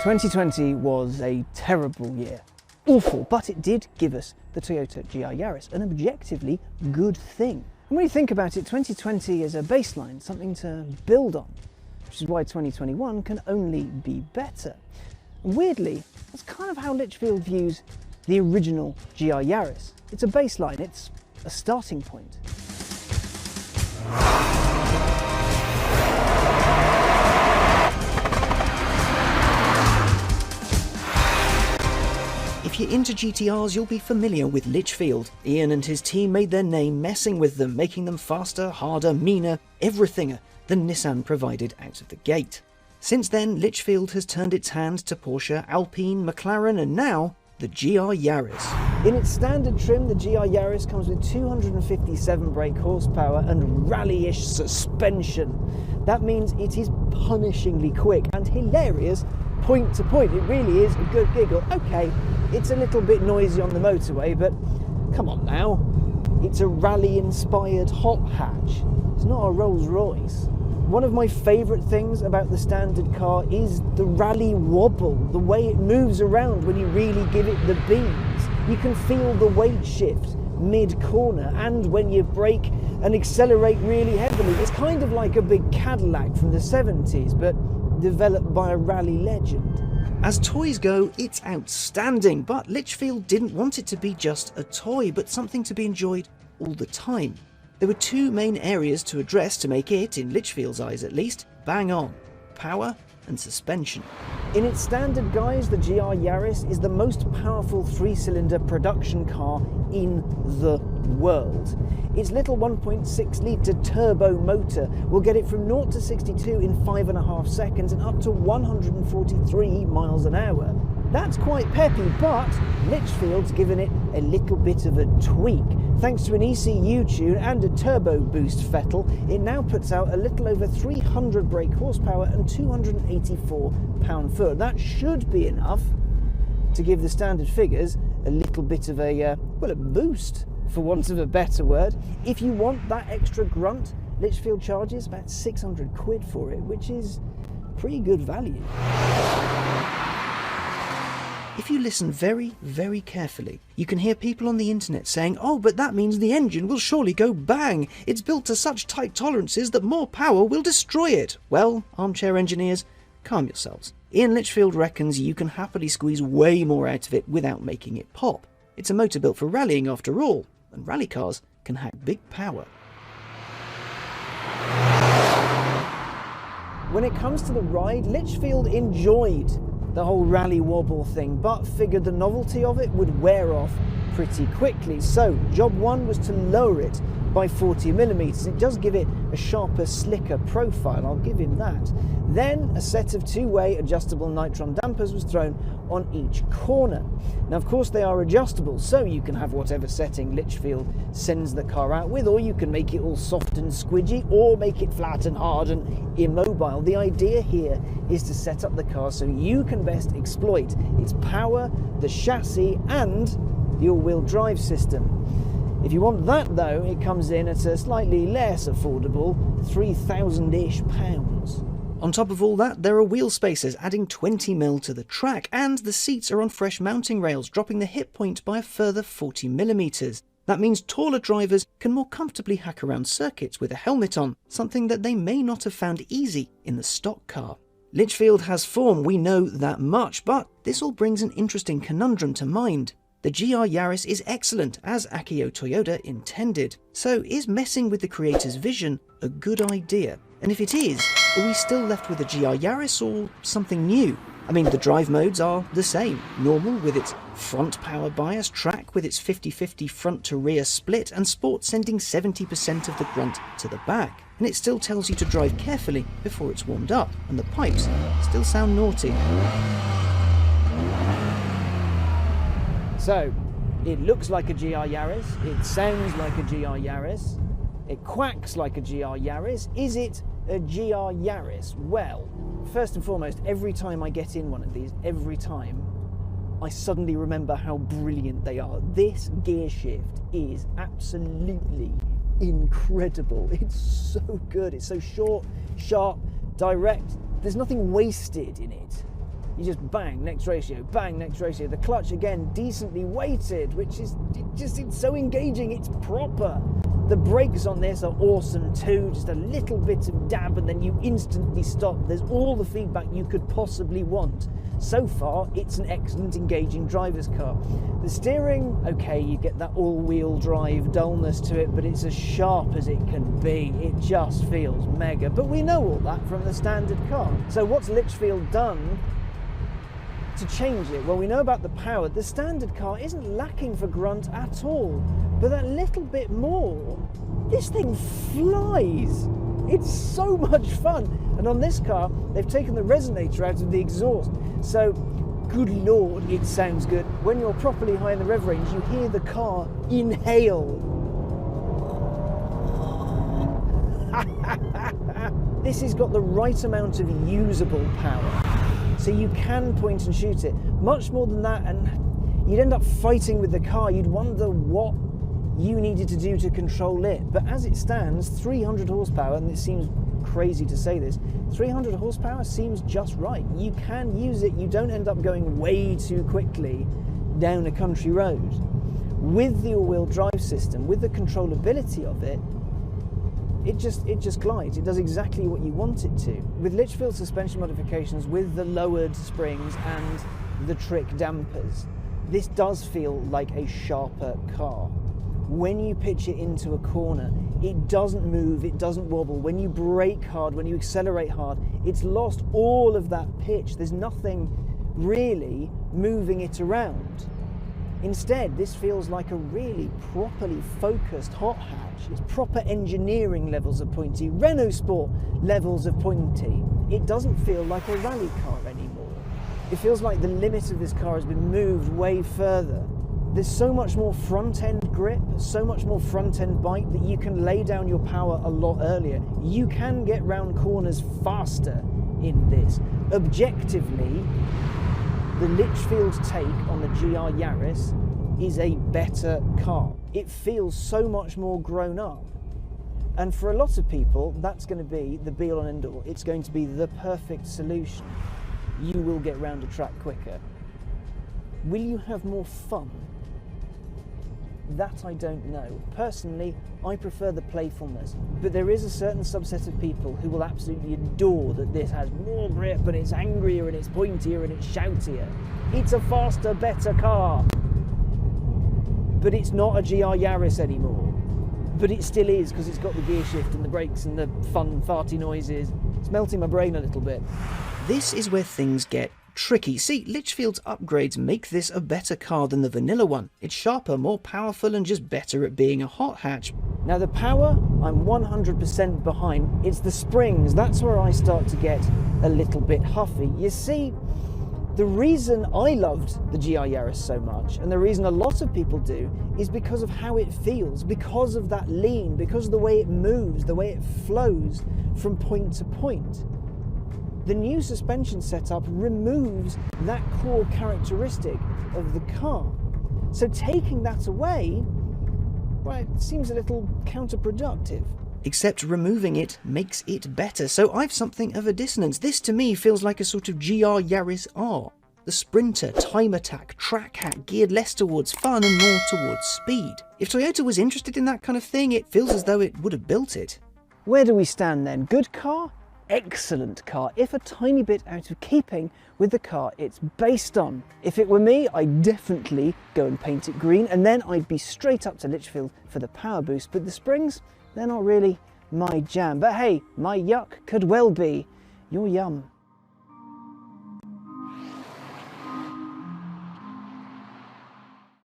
2020 was a terrible year. Awful, but it did give us the Toyota GR Yaris, an objectively good thing. And when you think about it, 2020 is a baseline, something to build on, which is why 2021 can only be better. And weirdly, that's kind of how Litchfield views the original GR Yaris. It's a baseline, it's a starting point. If you're into GTRs, you'll be familiar with Litchfield. Ian and his team made their name messing with them, making them faster, harder, meaner, everythinger than Nissan provided out of the gate. Since then, Litchfield has turned its hand to Porsche, Alpine, McLaren, and now the GR Yaris. In its standard trim, the GR Yaris comes with 257 brake horsepower and rally-ish suspension. That means it is punishingly quick and hilarious point to point. It really is a good giggle. Okay, it's a little bit noisy on the motorway, but come on now. It's a rally-inspired hot hatch. It's not a Rolls Royce. One of my favourite things about the standard car is the rally wobble, the way it moves around when you really give it the beans. You can feel the weight shift mid-corner, and when you brake and accelerate really heavily. It's kind of like a big Cadillac from the 70s, but developed by a rally legend. As toys go, it's outstanding, but Litchfield didn't want it to be just a toy, but something to be enjoyed all the time. There were two main areas to address to make it, in Litchfield's eyes at least, bang on: power and suspension. In its standard guise, the GR Yaris is the most powerful three-cylinder production car in the world. Its little 1.6 litre turbo motor will get it from 0 to 62 in 5.5 seconds and up to 143 miles an hour. That's quite peppy, but Litchfield's given it a little bit of a tweak. Thanks to an ECU tune and a turbo boost fettle, it now puts out a little over 300 brake horsepower and 284 pound-foot. That should be enough to give the standard figures a little bit of a boost, for want of a better word. If you want that extra grunt, Litchfield charges about 600 quid for it, which is pretty good value. If you listen very, very carefully, you can hear people on the internet saying, "Oh, but that means the engine will surely go bang. It's built to such tight tolerances that more power will destroy it." Well, armchair engineers, calm yourselves. Ian Litchfield reckons you can happily squeeze way more out of it without making it pop. It's a motor built for rallying after all, and rally cars can hack big power. When it comes to the ride, Litchfield enjoyed the whole rally wobble thing, but figured the novelty of it would wear off pretty quickly. So job one was to lower it by 40mm. It does give it a sharper, slicker profile, I'll give him that. Then a set of two-way adjustable nitron dampers was thrown on each corner. Now, of course, they are adjustable, so you can have whatever setting Litchfield sends the car out with, or you can make it all soft and squidgy, or make it flat and hard and immobile. The idea here is to set up the car so you can best exploit its power, the chassis, and the all-wheel drive system. If you want that, though, it comes in at a slightly less affordable £3,000-ish. On top of all that, there are wheel spacers adding 20mm to the track, and the seats are on fresh mounting rails, dropping the hip point by a further 40mm. That means taller drivers can more comfortably hack around circuits with a helmet on, something that they may not have found easy in the stock car. Litchfield has form, we know that much, but this all brings an interesting conundrum to mind. The GR Yaris is excellent, as Akio Toyoda intended. So is messing with the creator's vision a good idea? And if it is, are we still left with a GR Yaris or something new? I mean, the drive modes are the same. Normal with its front power bias, track with its 50-50 front to rear split, and sport sending 70% of the grunt to the back. And it still tells you to drive carefully before it's warmed up, and the pipes still sound naughty. So, it looks like a GR Yaris, it sounds like a GR Yaris, it quacks like a GR Yaris. Is it a GR Yaris? Well, first and foremost, every time I get in one of these, every time, I suddenly remember how brilliant they are. This gear shift is absolutely incredible. It's so good. It's so short, sharp, direct. There's nothing wasted in it. You just bang, next ratio, bang, next ratio. The clutch, again, decently weighted, which is it's so engaging, it's proper. The brakes on this are awesome too, just a little bit of dab and then you instantly stop. There's all the feedback you could possibly want. So far, it's an excellent, engaging driver's car. The steering, okay, you get that all-wheel drive dullness to it, but it's as sharp as it can be. It just feels mega. But we know all that from the standard car. So what's Litchfield done to change it? Well, we know about the power. The standard car isn't lacking for grunt at all, but that little bit more, this thing flies. It's so much fun. And on this car, they've taken the resonator out of the exhaust. So, good Lord, it sounds good. When you're properly high in the rev range, you hear the car inhale. This has got the right amount of usable power. So you can point and shoot it. Much more than that, and you'd end up fighting with the car. You'd wonder what you needed to do to control it. But as it stands, 300 horsepower, and it seems crazy to say this, 300 horsepower seems just right. You can use it. You don't end up going way too quickly down a country road. With the all-wheel drive system, with the controllability of it, it just glides. It does exactly what you want it to. With Litchfield suspension modifications, with the lowered springs and the trick dampers, this does feel like a sharper car. When you pitch it into a corner, it doesn't move, it doesn't wobble. When you brake hard, when you accelerate hard, it's lost all of that pitch. There's nothing really moving it around. Instead, this feels like a really properly focused hot hatch. It's proper engineering levels of pointy, Renault Sport levels of pointy. It doesn't feel like a rally car anymore. It feels like the limit of this car has been moved way further. There's so much more front-end grip, so much more front-end bite that you can lay down your power a lot earlier. You can get round corners faster in this. Objectively, the Litchfield take on the GR Yaris is a better car. It feels so much more grown up. And for a lot of people, that's going to be the be-all and end-all. It's going to be the perfect solution. You will get round a track quicker. Will you have more fun? That I don't know. Personally, I prefer the playfulness, but there is a certain subset of people who will absolutely adore that this has more grip and it's angrier and it's pointier and it's shoutier. It's a faster, better car. But it's not a GR Yaris anymore. But it still is, because it's got the gear shift and the brakes and the fun farty noises. It's melting my brain a little bit. This is where things get tricky. See, Litchfield's upgrades make this a better car than the vanilla one. It's sharper, more powerful, and just better at being a hot hatch. Now the power, I'm 100% behind. It's the springs, that's where I start to get a little bit huffy. You see, the reason I loved the GR Yaris so much, and the reason a lot of people do, is because of how it feels, because of that lean, because of the way it moves, the way it flows from point to point. The new suspension setup removes that core characteristic of the car. So taking that away, well, it seems a little counterproductive. Except removing it makes it better, so I've something of a dissonance. This to me feels like a sort of GR Yaris R. The Sprinter, time attack, track hack, geared less towards fun and more towards speed. If Toyota was interested in that kind of thing, it feels as though it would have built it. Where do we stand then? Good car? Excellent car, if a tiny bit out of keeping with the car it's based on. If it were me, I'd definitely go and paint it green, and then I'd be straight up to Litchfield for the power boost. But the springs, they're not really my jam. But hey, my yuck could well be your yum.